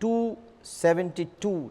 272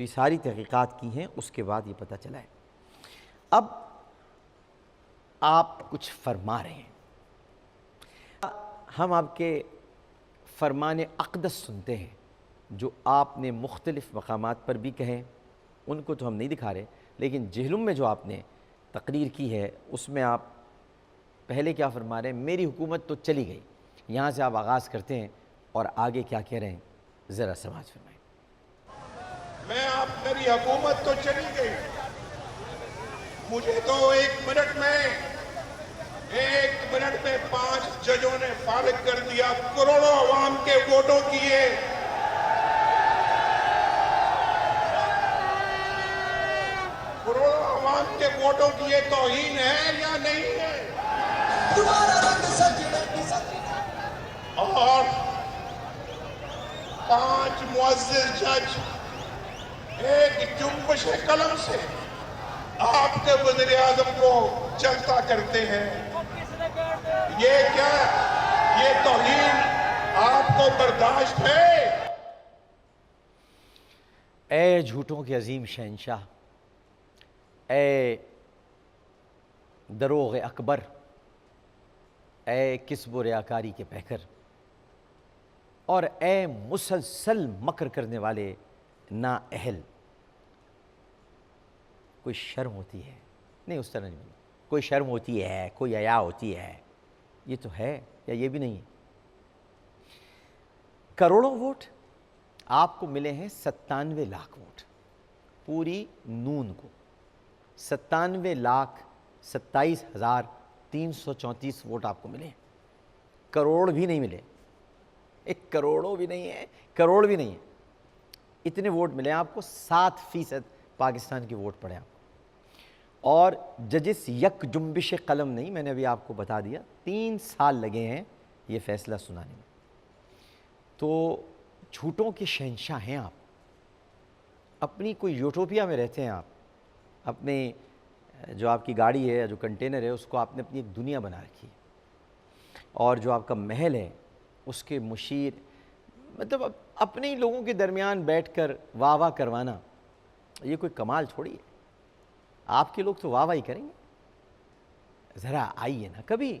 تو یہ ساری تحقیقات کی ہیں، اس کے بعد یہ پتہ چلا ہے۔ اب آپ کچھ فرما رہے ہیں، ہم آپ کے فرمان اقدس سنتے ہیں جو آپ نے مختلف مقامات پر بھی کہیں، ان کو تو ہم نہیں دکھا رہے، لیکن جہلم میں جو آپ نے تقریر کی ہے اس میں آپ پہلے کیا فرما رہے ہیں؟ میری حکومت تو چلی گئی، یہاں سے آپ آغاز کرتے ہیں اور آگے کیا کہہ رہے ہیں ذرا سماعت فرمائیں۔ میری حکومت تو چلی گئی، مجھے تو ایک منٹ میں 5 ججوں نے فارغ کر دیا، کروڑوں عوام کے ووٹوں کیے۔ کروڑوں عوام کے ووٹوں کیے توہین ہے یا نہیں ہے؟ اور 5 معزز جج ایک جنبش قلم سے آپ کے وزیر اعظم کو چلتا کرتے ہیں، یہ کیا، یہ توہین آپ کو برداشت ہے؟ اے جھوٹوں کے عظیم شہنشاہ، اے دروغ اکبر، اے کسب و ریاکاری کے پیکر، اور اے مسلسل مکر کرنے والے نا اہل، کوئی شرم ہوتی ہے؟ نہیں، اس طرح نہیں، کوئی شرم ہوتی ہے، کوئی حیا ہوتی ہے، یہ تو ہے یا یہ بھی نہیں ہے؟ کروڑوں ووٹ آپ کو ملے ہیں، 97 لاکھ ووٹ پوری نون کو، 97,27,334 ووٹ آپ کو ملے ہیں، کروڑ بھی نہیں ملے، ایک کروڑوں بھی نہیں ہے، کروڑ بھی نہیں ہے، اتنے ووٹ ملے ہیں آپ کو، 7% پاکستان کے ووٹ پڑے آپ کو، اور ججس یک جنبش قلم نہیں، میں نے ابھی آپ کو بتا دیا 3 سال لگے ہیں یہ فیصلہ سنانے میں۔ تو جھوٹوں کے شہنشاہ ہیں آپ، اپنی کوئی یوٹوپیا میں رہتے ہیں آپ، اپنے جو آپ کی گاڑی ہے، جو کنٹینر ہے، اس کو آپ نے اپنی ایک دنیا بنا رکھی ہے، اور جو آپ کا محل ہے اس کے مشیر، مطلب اپنے ہی لوگوں کے درمیان بیٹھ کر واہ واہ کروانا، یہ کوئی کمال تھوڑی ہے؟ آپ کے لوگ تو واہ واہ ہی کریں گے، ذرا آئیے نا کبھی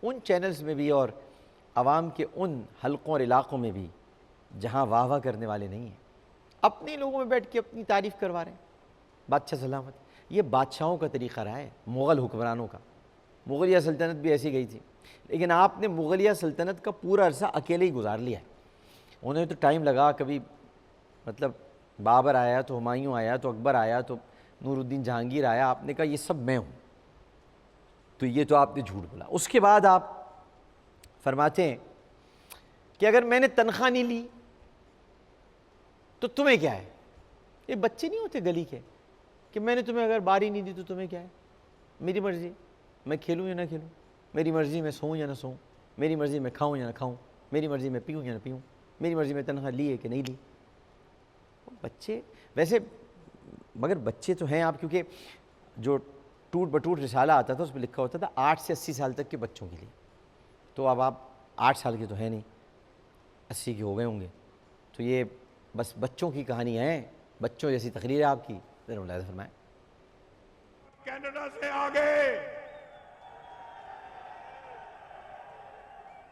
ان چینلز میں بھی اور عوام کے ان حلقوں اور علاقوں میں بھی جہاں واہ واہ کرنے والے نہیں ہیں، اپنے لوگوں میں بیٹھ کے اپنی تعریف کروا رہے ہیں، بادشاہ سلامت۔ یہ بادشاہوں کا طریقہ رہا ہے، مغل حکمرانوں کا، مغلیہ سلطنت بھی ایسی گئی تھی، لیکن آپ نے مغلیہ سلطنت کا پورا عرصہ اکیلے ہی گزار لیا ہے، انہیں تو ٹائم لگا، کبھی مطلب بابر آیا تو ہمایوں آیا تو اکبر آیا تو نور الدین جہانگیر آیا، آپ نے کہا یہ سب میں ہوں، تو یہ تو آپ نے جھوٹ بولا۔ اس کے بعد آپ فرماتے ہیں کہ اگر میں نے تنخواہ نہیں لی تو تمہیں کیا ہے؟ یہ بچے نہیں ہوتے گلی کے کہ میں نے تمہیں اگر باری نہیں دی تو تمہیں کیا ہے؟ میری مرضی، میں کھیلوں یا نہ کھیلوں، میری مرضی میں سوؤں یا نہ سوؤں، میری مرضی میں کھاؤں یا نہ کھاؤں، میری مرضی میں پیوں یا نہ پیوں، میری مرضی میں تنخواہ لی ہے کہ نہیں لی۔ بچے ویسے، مگر بچے تو ہیں آپ، کیونکہ جو ٹوٹ بٹوٹ رسالہ آتا تھا اس میں لکھا ہوتا تھا 8 سے 80 سال تک کے بچوں کے لیے، تو اب آپ 8 سال کے تو ہیں نہیں، 80 کے ہو گئے ہوں گے، تو یہ بس بچوں کی کہانی ہے، بچوں جیسی تقریر ہے آپ کی، ذرا ملاحظہ فرمائیں۔ کینیڈا سے آگے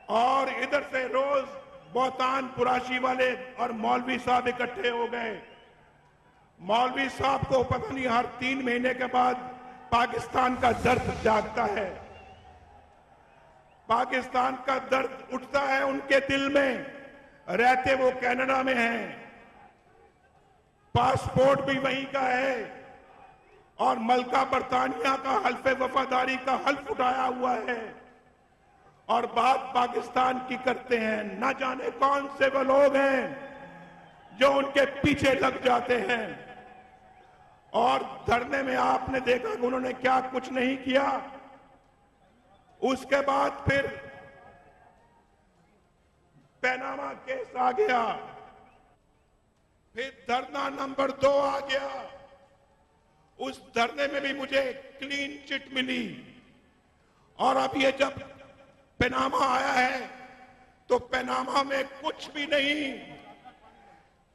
اور ادھر سے روز بہتان پراشی والے اور مولوی صاحب اکٹھے ہو گئے۔ مولوی صاحب کو پتہ نہیں ہر 3 مہینے کے بعد پاکستان کا درد جاگتا ہے، پاکستان کا درد اٹھتا ہے ان کے دل میں، رہتے وہ کینیڈا میں ہیں، پاسپورٹ بھی وہیں کا ہے، اور ملکہ برطانیہ کا حلف وفاداری کا حلف اٹھایا ہوا ہے، اور بات پاکستان کی کرتے ہیں۔ نہ جانے کون سے وہ لوگ ہیں جو ان کے پیچھے لگ جاتے ہیں، اور دھرنے میں آپ نے دیکھا کہ انہوں نے کیا کچھ نہیں کیا۔ اس کے بعد پھر پیناما کیس آ گیا، پھر دھرنا نمبر 2 آ گیا، اس دھرنے میں بھی مجھے کلین چٹ ملی، اور اب یہ جب پیناما آیا ہے تو پیناما میں کچھ بھی نہیں،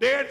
1.5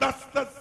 10-10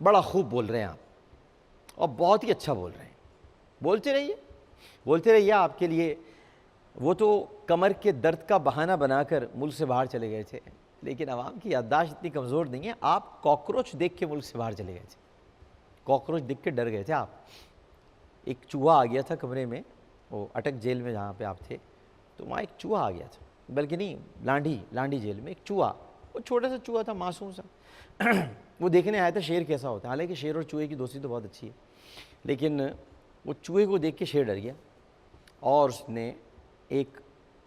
بڑا خوب بول رہے ہیں آپ اور بہت ہی اچھا بول رہے ہیں، بولتے رہیے، آپ کے لیے وہ تو کمر کے درد کا بہانہ بنا کر ملک سے باہر چلے گئے تھے، لیکن عوام کی یادداشت اتنی کمزور نہیں ہے، آپ کاکروچ دیکھ کے ملک سے باہر چلے گئے تھے، کاکروچ دیکھ کے ڈر گئے تھے آپ۔ ایک چوہا آ گیا تھا کمرے میں، وہ اٹک جیل میں جہاں پہ آپ تھے، تو وہاں ایک چوہا آ گیا تھا، بلکہ نہیں، لانڈی جیل میں ایک چوہا، وہ چھوٹا سا چوہا تھا، معصوم سا وہ دیکھنے آیا تھا شیر کیسا ہوتا ہے، حالانکہ شیر اور چوہے کی دوستی تو بہت اچھی ہے، لیکن وہ چوہے کو دیکھ کے شیر ڈر گیا اور اس نے ایک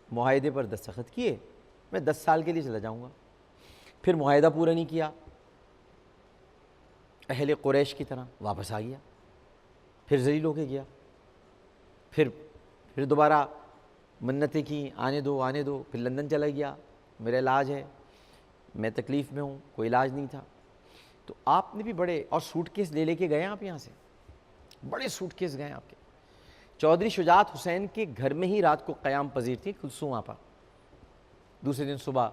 معاہدے پر دستخط کیے، میں 10 سال کے لیے چلا جاؤں گا۔ پھر معاہدہ پورا نہیں کیا، اہل قریش کی طرح واپس آ گیا، پھر ذلیل ہو کے گیا، پھر دوبارہ منتیں کی، آنے دو، پھر لندن چلا گیا، میرا علاج ہے، میں تکلیف میں ہوں، کوئی علاج نہیں تھا۔ تو آپ نے بھی بڑے، اور سوٹ کیس لے کے گئے آپ یہاں سے، بڑے سوٹ کیس گئے آپ کے۔ چودھری شجاعت حسین کے گھر میں ہی رات کو قیام پذیر تھی کلثوم آپا، دوسرے دن صبح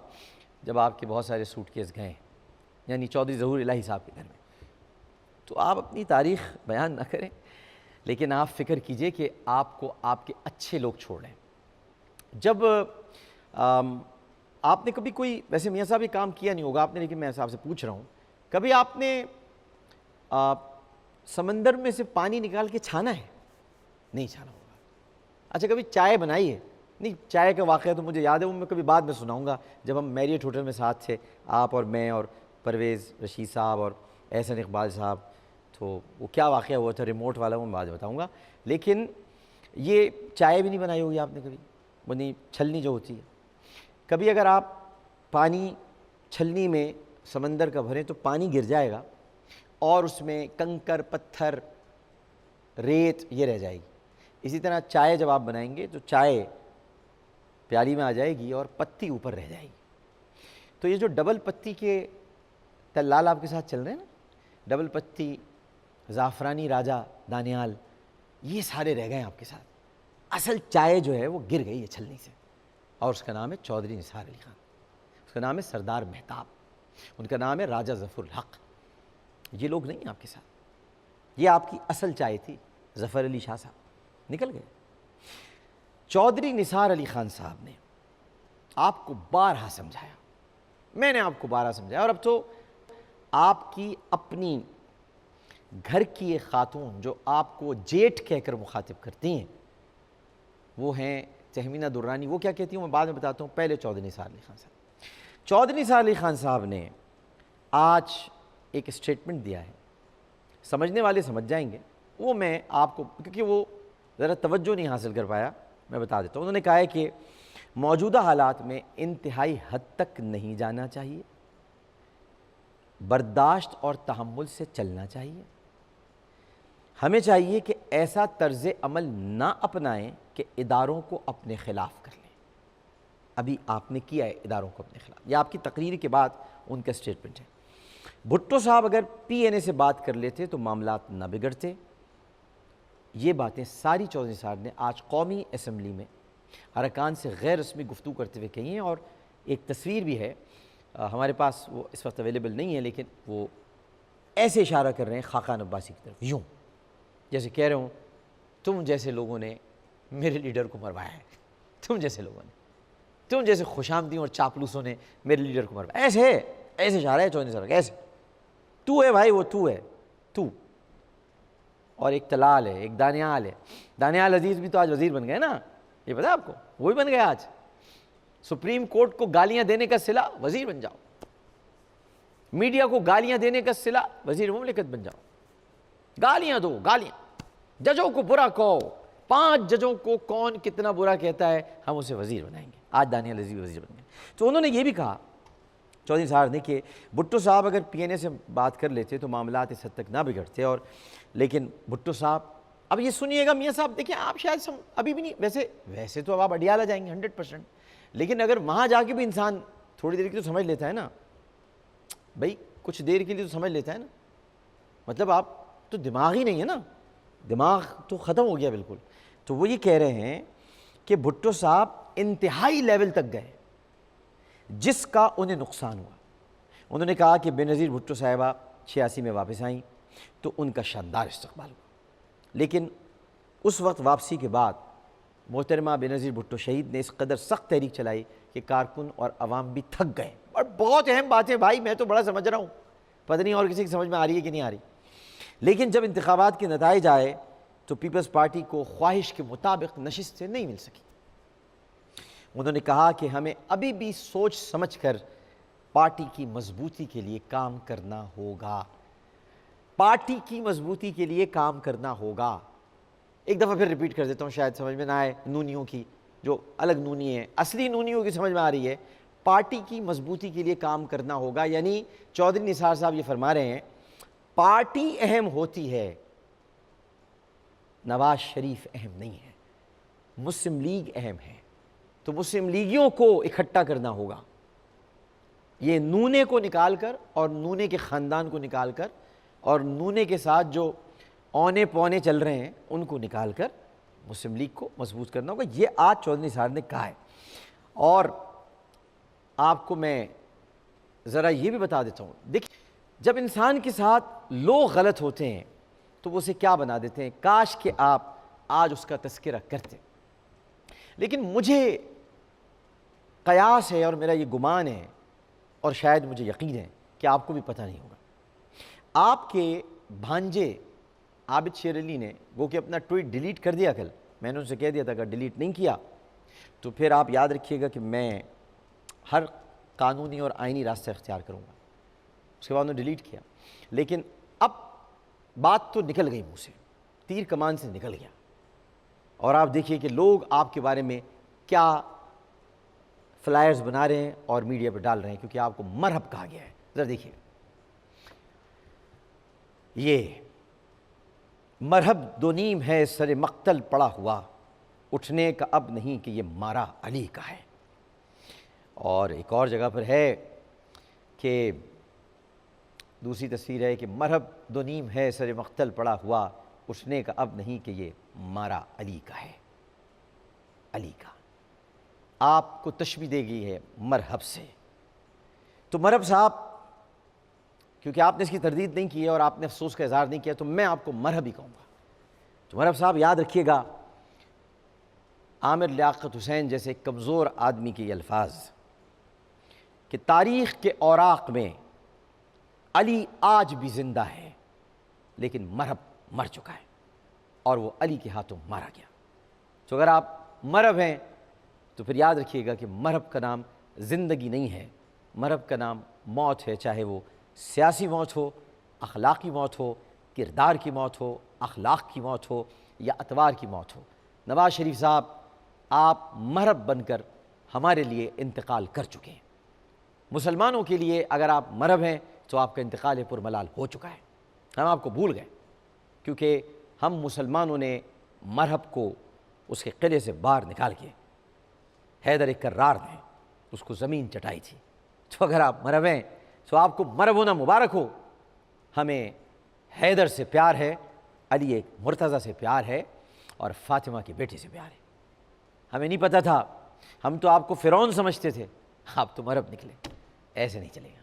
جب آپ کے بہت سارے سوٹ کیس گئے، یعنی چودھری ظہور الہی صاحب کے گھر میں۔ تو آپ اپنی تاریخ بیان نہ کریں، لیکن آپ فکر کیجئے کہ آپ کو آپ کے اچھے لوگ چھوڑ رہے ہیں۔ جب آپ نے کبھی کوئی، ویسے میاں صاحب یہ کام کیا نہیں ہوگا آپ نے، لیکن میں صاحب سے پوچھ رہا ہوں، کبھی آپ نے سمندر میں سے پانی نکال کے چھانا ہے؟ نہیں چھانا ہوگا۔ اچھا کبھی چائے بنائی ہے؟ نہیں، چائے کا واقعہ تو مجھے یاد ہے، وہ میں کبھی بعد میں سناؤں گا، جب ہم میریٹ ہوٹل میں ساتھ تھے، آپ اور میں اور پرویز رشید صاحب اور احسن اقبال صاحب، تو وہ کیا واقعہ ہوا تھا ریموٹ والا، وہ میں بعد میں بتاؤں گا۔ لیکن یہ چائے بھی نہیں بنائی ہوگی آپ نے کبھی، وہ نہیں، چھلنی جو ہوتی ہے، کبھی اگر آپ پانی چھلنی میں سمندر کا بھریں تو پانی گر جائے گا اور اس میں کنکر، پتھر، ریت یہ رہ جائے گی۔ اسی طرح چائے جب آپ بنائیں گے تو چائے پیالی میں آ جائے گی اور پتی اوپر رہ جائے گی۔ تو یہ جو ڈبل پتی کے تلال آپ کے ساتھ چل رہے ہیں نا، ڈبل پتی، زعفرانی راجہ، دانیال، یہ سارے رہ گئے آپ کے ساتھ۔ اصل چائے جو ہے وہ گر گئی ہے چھلنی سے، اور اس کا نام ہے چودھری نثار علی خان، اس کا نام ہے سردار مہتاب، ان کا نام ہے راجہ ظفر الحق۔ یہ لوگ نہیں ہیں آپ کے ساتھ، یہ آپ کی اصل چائے تھی، ظفر علی شاہ صاحب نکل گئے۔ چودھری نثار علی خان صاحب نے آپ کو بارہا سمجھایا، میں نے آپ کو بارہا سمجھایا، اور اب تو آپ کی اپنی گھر کی ایک خاتون جو آپ کو جیٹ کہہ کر مخاطب کرتی ہیں، وہ ہیں تہمینہ درانی۔ وہ کیا کہتی ہوں میں بعد میں بتاتا ہوں، پہلے چودھری نثار علی خان صاحب۔ چودھری نثار علی خان صاحب نے آج ایک اسٹیٹمنٹ دیا ہے، سمجھنے والے سمجھ جائیں گے، وہ میں آپ کو، کیونکہ وہ ذرا توجہ نہیں حاصل کر پایا، میں بتا دیتا ہوں۔ انہوں نے کہا ہے کہ موجودہ حالات میں انتہائی حد تک نہیں جانا چاہیے، برداشت اور تحمل سے چلنا چاہیے، ہمیں چاہیے کہ ایسا طرز عمل نہ اپنائیں کہ اداروں کو اپنے خلاف کر لیں۔ ابھی آپ نے کیا ہے اداروں کو اپنے خلاف، یہ آپ کی تقریر کے بعد ان کا اسٹیٹمنٹ ہے۔ بھٹو صاحب اگر پی این اے سے بات کر لیتے تو معاملات نہ بگڑتے۔ یہ باتیں ساری چودھری صاحب نے آج قومی اسمبلی میں ارکان سے غیر رسمی گفتگو کرتے ہوئے کہی ہیں، اور ایک تصویر بھی ہے ہمارے پاس، وہ اس وقت اویلیبل نہیں ہے، لیکن وہ ایسے اشارہ کر رہے ہیں خاقان عباسی کی طرف، یوں جیسے کہہ رہے ہوں تم جیسے لوگوں نے میرے لیڈر کو مروایا ہے، تم جیسے لوگوں نے، تم جیسے خوشامدیوں اور چاپلوسوں نے میرے لیڈر کو مروایا، ایسے اشارہ ہے چودھری صاحب کا، ایسے تو ہے بھائی، وہ تو ہے تو، اور ایک تلال ہے، ایک دانیال ہے، دانیال عزیز بھی تو آج وزیر بن گئے نا، یہ پتا آپ کو، وہی بن گیا آج، سپریم کورٹ کو گالیاں دینے کا صلہ وزیر بن جاؤ، میڈیا کو گالیاں دینے کا صلہ وزیر مملکت بن جاؤ، گالیاں دو، گالیاں، ججوں کو برا کہو، 5 ججوں کو کون کتنا برا کہتا ہے ہم اسے وزیر بنائیں گے، آج دانیال عزیز وزیر بن گئے۔ تو انہوں نے یہ بھی کہا چودھری صاحب نے کہ بھٹو صاحب اگر پی این اے سے بات کر لیتے تو معاملات اس حد تک نہ بگڑتے، اور لیکن بھٹو صاحب، اب یہ سنیے گا میاں صاحب، دیکھیں آپ شاید ابھی بھی نہیں، ویسے تو اب آپ اڈیالہ جائیں گے 100%، لیکن اگر وہاں جا کے بھی انسان تھوڑی دیر کے لیے تو سمجھ لیتا ہے نا بھائی، کچھ دیر کے لیے تو سمجھ لیتا ہے نا، مطلب آپ تو دماغ ہی نہیں ہے نا، دماغ تو ختم ہو گیا بالکل۔ تو وہ یہ کہہ رہے ہیں کہ بھٹو صاحب انتہائی لیول تک گئے جس کا انہیں نقصان ہوا۔ انہوں نے کہا کہ بے نظیر بھٹو صاحبہ 86 میں واپس آئیں تو ان کا شاندار استقبال ہوا، لیکن اس وقت واپسی کے بعد محترمہ بینظیر بھٹو شہید نے اس قدر سخت تحریک چلائی کہ کارکن اور عوام بھی تھک گئے۔ اور بہت اہم بات ہے بھائی، میں تو بڑا سمجھ رہا ہوں، پتہ نہیں اور کسی کی سمجھ میں آ رہی ہے کہ نہیں آ رہی، لیکن جب انتخابات کے نتائج آئے تو پیپلز پارٹی کو خواہش کے مطابق نشستیں نہیں مل سکی۔ انہوں نے کہا کہ ہمیں ابھی بھی سوچ سمجھ کر پارٹی کی مضبوطی کے لیے کام کرنا ہوگا، پارٹی کی مضبوطی کے لیے کام کرنا ہوگا۔ ایک دفعہ پھر ریپیٹ کر دیتا ہوں، شاید سمجھ میں نہ آئے نونیوں کی، جو الگ نونی ہیں، اصلی نونیوں کی سمجھ میں آ رہی ہے۔ پارٹی کی مضبوطی کے لیے کام کرنا ہوگا، یعنی چودھری نثار صاحب یہ فرما رہے ہیں پارٹی اہم ہوتی ہے، نواز شریف اہم نہیں ہے، مسلم لیگ اہم ہے، تو مسلم لیگیوں کو اکٹھا کرنا ہوگا، یہ نونے کو نکال کر اور نونے کے خاندان کو نکال کر اور نونے کے ساتھ جو اونے پونے چل رہے ہیں ان کو نکال کر مسلم لیگ کو مضبوط کرنا ہوگا، یہ آج چودھری نثار نے کہا ہے۔ اور آپ کو میں ذرا یہ بھی بتا دیتا ہوں، دیکھیں جب انسان کے ساتھ لوگ غلط ہوتے ہیں تو وہ اسے کیا بنا دیتے ہیں، کاش کہ آپ آج اس کا تذکرہ کرتے، لیکن مجھے قیاس ہے اور میرا یہ گمان ہے اور شاید مجھے یقین ہے کہ آپ کو بھی پتہ نہیں ہوگا۔ آپ کے بھانجے عابد شیر علی نے وہ کہ اپنا ٹویٹ ڈیلیٹ کر دیا کل، میں نے ان سے کہہ دیا تھا اگر ڈیلیٹ نہیں کیا تو پھر آپ یاد رکھیے گا کہ میں ہر قانونی اور آئینی راستہ اختیار کروں گا۔ اس کے بعد انہوں نے ڈیلیٹ کیا، لیکن اب بات تو نکل گئی منہ سے، تیر کمان سے نکل گیا، اور آپ دیکھیے کہ لوگ آپ کے بارے میں کیا فلائرز بنا رہے ہیں اور میڈیا پہ ڈال رہے ہیں، کیونکہ آپ کو مرہب کہا گیا ہے۔ ذرا دیکھیے، یہ مرہب دو نیم ہے سر مقتل پڑا ہوا، اٹھنے کا اب نہیں کہ یہ مارا علی کا ہے۔ اور ایک اور جگہ پر ہے کہ دوسری تصویر ہے کہ مرہب دو نیم ہے سر مقتل پڑا ہوا، اٹھنے کا اب نہیں کہ یہ مارا علی کا ہے، علی کا۔ آپ کو تشبیہ دے گئی ہے مرہب سے، تو مرہب صاحب کیونکہ آپ نے اس کی تردید نہیں کی ہے اور آپ نے افسوس کا اظہار نہیں کیا تو میں آپ کو مرہب ہی کہوں گا۔ تو مرہب صاحب یاد رکھیے گا عامر لیاقت حسین جیسے کمزور آدمی کے یہ الفاظ کہ تاریخ کے اوراق میں علی آج بھی زندہ ہے لیکن مرہب مر چکا ہے اور وہ علی کے ہاتھوں مارا گیا۔ تو اگر آپ مرہب ہیں تو پھر یاد رکھیے گا کہ مرہب کا نام زندگی نہیں ہے، مرہب کا نام موت ہے، چاہے وہ سیاسی موت ہو، اخلاقی موت ہو، کردار کی موت ہو، اخلاق کی موت ہو یا اتوار کی موت ہو۔ نواز شریف صاحب آپ مرہب بن کر ہمارے لیے انتقال کر چکے ہیں۔ مسلمانوں کے لیے اگر آپ مرہب ہیں تو آپ کا انتقال پرملال ہو چکا ہے، ہم آپ کو بھول گئے، کیونکہ ہم مسلمانوں نے مرہب کو اس کے قلعے سے باہر نکال کے حیدر کرار نے اس کو زمین چٹائی تھی۔ تو اگر آپ مرہب ہیں تو آپ کو مرہب ہونا مبارک ہو۔ ہمیں حیدر سے پیار ہے، علی ایک مرتضیٰ سے پیار ہے اور فاطمہ کی بیٹی سے پیار ہے۔ ہمیں نہیں پتہ تھا، ہم تو آپ کو فرعون سمجھتے تھے، آپ تو مرہب نکلے، ایسے نہیں چلے گا۔